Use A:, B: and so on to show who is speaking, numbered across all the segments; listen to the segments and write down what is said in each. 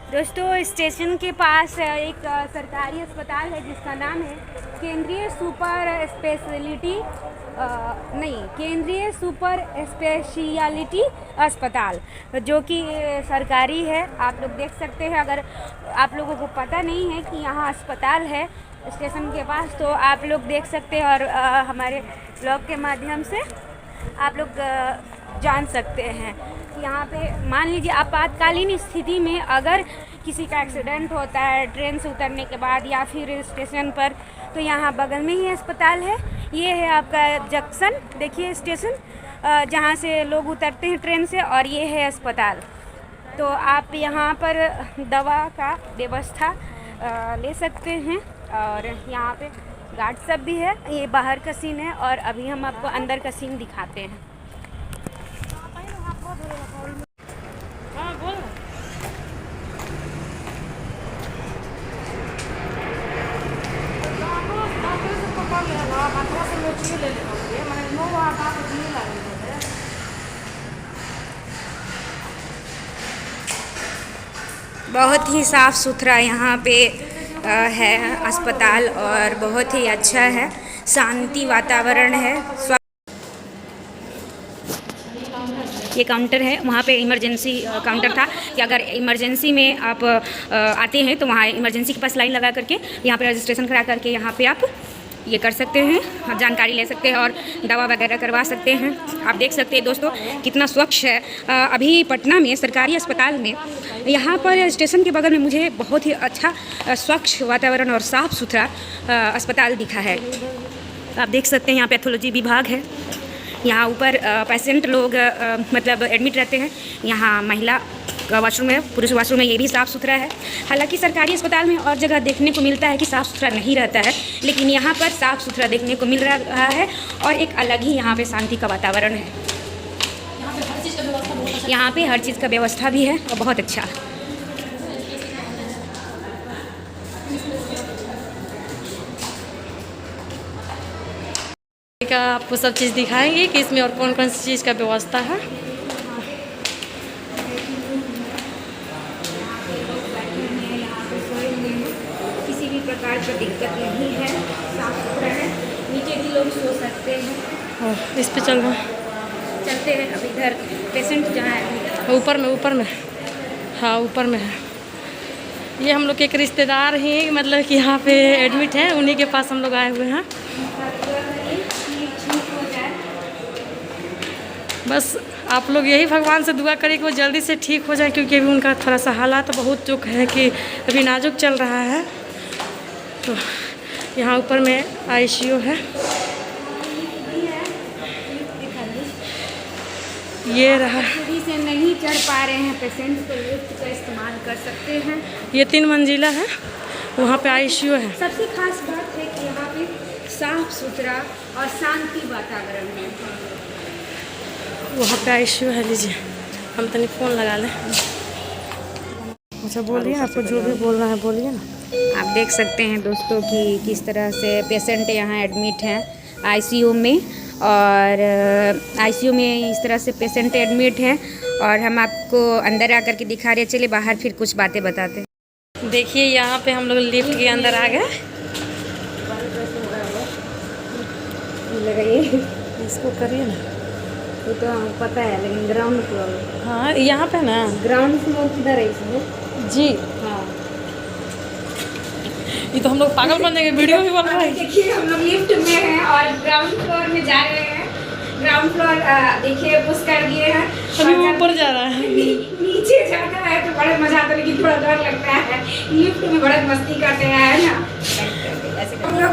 A: दोस्तों, स्टेशन के पास एक सरकारी अस्पताल है जिसका नाम है केंद्रीय सुपर स्पेशलिटी नहीं केंद्रीय सुपर स्पेशियलिटी अस्पताल, जो कि सरकारी है। आप लोग देख सकते हैं। अगर आप लोगों को पता नहीं है कि यहाँ अस्पताल है स्टेशन के पास, तो आप लोग देख सकते हैं और हमारे ब्लॉग के माध्यम से आप लोग जान सकते हैं। यहाँ पे मान लीजिए आपातकालीन स्थिति में अगर किसी का एक्सीडेंट होता है ट्रेन से उतरने के बाद या फिर स्टेशन पर, तो यहाँ बगल में ही अस्पताल है। ये है आपका जंक्शन, देखिए स्टेशन जहाँ से लोग उतरते हैं ट्रेन से, और ये है अस्पताल। तो आप यहाँ पर दवा का व्यवस्था ले सकते हैं। और यहाँ पे गार्ड सब भी है। ये बाहर का सीन है और अभी हम आपको अंदर का सीन दिखाते हैं। बहुत ही साफ़ सुथरा यहाँ पे है अस्पताल और बहुत ही अच्छा है, शांति वातावरण है। ये काउंटर है, वहाँ पे इमरजेंसी काउंटर था कि अगर इमरजेंसी में आप आते हैं तो वहाँ इमरजेंसी के पास लाइन लगा करके यहाँ पे रजिस्ट्रेशन करा करके यहाँ पे आप ये कर सकते हैं, जानकारी ले सकते हैं और दवा वगैरह करवा सकते हैं। आप देख सकते हैं दोस्तों कितना स्वच्छ है। अभी पटना में सरकारी अस्पताल में यहाँ पर स्टेशन के बगल में मुझे बहुत ही अच्छा स्वच्छ वातावरण और साफ़ सुथरा अस्पताल दिखा है। आप देख सकते हैं यहाँ पैथोलॉजी विभाग है। यहाँ ऊपर पेशेंट लोग मतलब एडमिट रहते हैं। यहाँ महिला का वॉशरूम है, पुरुष वॉशरूम है, ये भी साफ़ सुथरा है। हालांकि सरकारी अस्पताल में और जगह देखने को मिलता है कि साफ़ सुथरा नहीं रहता है, लेकिन यहाँ पर साफ़ सुथरा देखने को मिल रहा है और एक अलग ही यहाँ पे शांति का वातावरण है। यहाँ पे हर चीज़ का व्यवस्था भी है और बहुत अच्छा।
B: का आपको सब चीज़ दिखाएंगे कि इसमें और कौन कौन सी चीज़ का व्यवस्था है।
A: किसी भी प्रकार की दिक्कत नहीं है, साफ सुथरा है। नीचे भी लोग सो सकते हैं।
B: इस पे चल रहा है,
A: चलते हैं। अब इधर पेशेंट जहाँ है
B: ऊपर में हाँ ऊपर में है। ये हम लोग के एक रिश्तेदार ही मतलब कि यहाँ पे एडमिट हैं, उन्हीं के पास हम लोग आए हुए हैं। बस आप लोग यही भगवान से दुआ करें कि वो जल्दी से ठीक हो जाए, क्योंकि अभी उनका थोड़ा सा हालात तो बहुत जो है कि अभी नाजुक चल रहा है। तो यहाँ ऊपर में आईसीयू है। ये रहा।
A: सीढ़ी से नहीं चढ़ पा रहे हैं पेशेंट, तो लिफ्ट का इस्तेमाल कर सकते हैं।
B: ये 3 मंजिला है, वहाँ पे आईसीयू है।
A: सबसे खास बात है कि यहाँ पे साफ सुथरा और शांति वातावरण है।
B: वहाँ पे आईसीयू है। लीजिए हम तनिक फ़ोन लगा लें। अच्छा बोलिए, आपको जो भी बोलना है बोलिए ना।
A: आप देख सकते हैं दोस्तों कि किस तरह से पेशेंट यहाँ एडमिट हैं आईसीयू में, और आईसीयू में इस तरह से पेशेंट एडमिट हैं। और हम आपको अंदर आकर के दिखा रहे, चलिए बाहर फिर कुछ बातें बताते हैं।
B: देखिए यहाँ पे हम लोग लिफ्ट के अंदर आ गए।
A: लगाइए,
B: इसको करिए ना।
A: वो तो पता है, लेकिन ग्राउंड फ्लोर।
B: हाँ यहाँ पे ना
A: ग्राउंड फ्लोर किधर है इसमें?
B: जी
A: हाँ,
B: ये तो हम लोग पागल बन जाएंगे, वीडियो भी बन रहा है।
A: देखिए हम लोग लिफ्ट में हैं और ग्राउंड फ्लोर में जा रहे हैं। ग्राउंड फ्लोर देखिए पुश कर दिए हैं।
B: अभी वो ऊपर जा रहा है।
A: नीचे जाना है तो बड़ा मजा आता है, लेकिन थोड़ा डर लगता है। लिफ्ट में बड़ा मस्ती करते हैं ना। हम लोग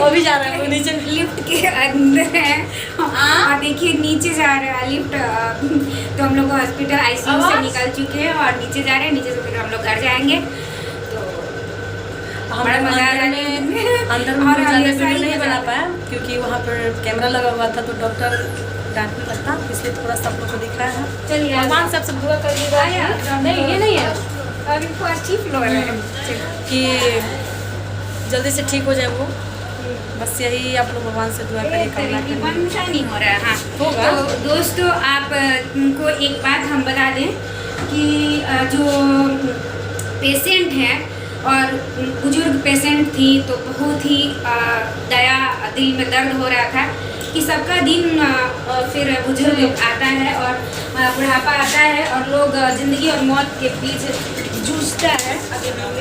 B: अभी जा रहे हैं नीचे,
A: लिफ्ट के अंदर है और देखिए नीचे जा रहा है लिफ्ट। तो हम लोग हॉस्पिटल आईसीयू से निकल चुके हैं और नीचे जा रहे हैं। नीचे से फिर हम लोग घर जाएंगे। बड़ा मजा आ रहा है।
B: अंदर में ज़्यादा वीडियो नहीं बना पाया क्योंकि वहाँ पर कैमरा लगा हुआ था, तो डॉक्टर डांटने लगता, इसलिए थोड़ा सा आप लोग को दिखाया है।
A: चलिए
B: भगवान से सब दुआ करिएगा। नहीं ये नहीं है,
A: अभी फर्स्ट ही फ्लोर है
B: कि जल्दी से ठीक हो जाए वो। बस यही आप लोग भगवान से दुआ करिए, करना
A: नहीं हो रहा है। हाँ
B: होगा।
A: तो दोस्तों आप को एक बात हम बता दें कि जो पेशेंट हैं और बुजुर्ग पेशेंट थी, तो बहुत ही दया, दिल में दर्द हो रहा था कि सबका दिन फिर बुजुर्ग आता है और बुढ़ापा आता है और लोग ज़िंदगी और मौत के बीच जूझता है। अभी हम लोग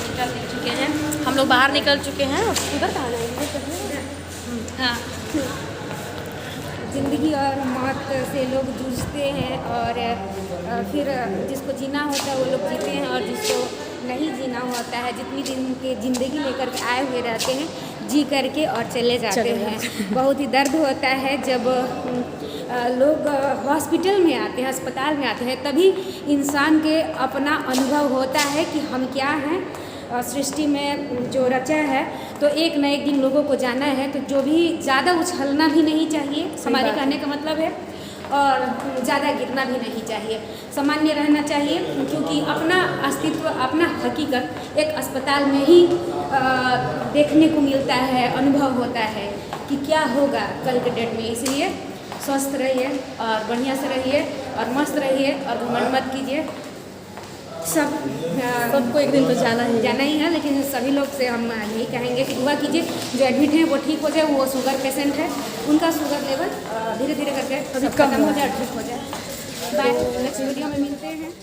A: निकल चुके हैं,
B: हम लोग बाहर निकल चुके हैं। उधर कहाँ जाएंगे?
A: हाँ, ज़िंदगी और मौत से लोग जूझते हैं और फिर जिसको जीना होता है वो लोग जीते हैं और जिसको नहीं जीना होता है, जितनी दिन के ज़िंदगी लेकर के आए हुए रहते हैं, जी करके और चले जाते हैं। बहुत ही दर्द होता है जब लोग हॉस्पिटल में आते हैं, अस्पताल में आते हैं, तभी इंसान के अपना अनुभव होता है कि हम क्या हैं सृष्टि में जो रचा है। तो एक न एक दिन लोगों को जाना है, तो जो भी ज़्यादा उछलना भी नहीं चाहिए, हमारे कहने का मतलब है, और ज़्यादा गिरना भी नहीं चाहिए, सामान्य रहना चाहिए, क्योंकि अपना अस्तित्व, अपना हकीकत एक अस्पताल में ही देखने को मिलता है, अनुभव होता है कि क्या होगा कल के डेट में। इसलिए स्वस्थ रहिए और बढ़िया से रहिए और मस्त रहिए और घमंड मत कीजिए।
B: सबको एक दिन तो जाना ही
A: है, लेकिन सभी लोग से हम यही कहेंगे कि दुआ कीजिए, जो एडमिट हैं वो ठीक हो जाए। वो शुगर पेशेंट है, उनका शुगर लेवल धीरे धीरे करके खत्म हो जाए, ठीक हो जाए। बाय, नेक्स्ट वीडियो में मिलते हैं।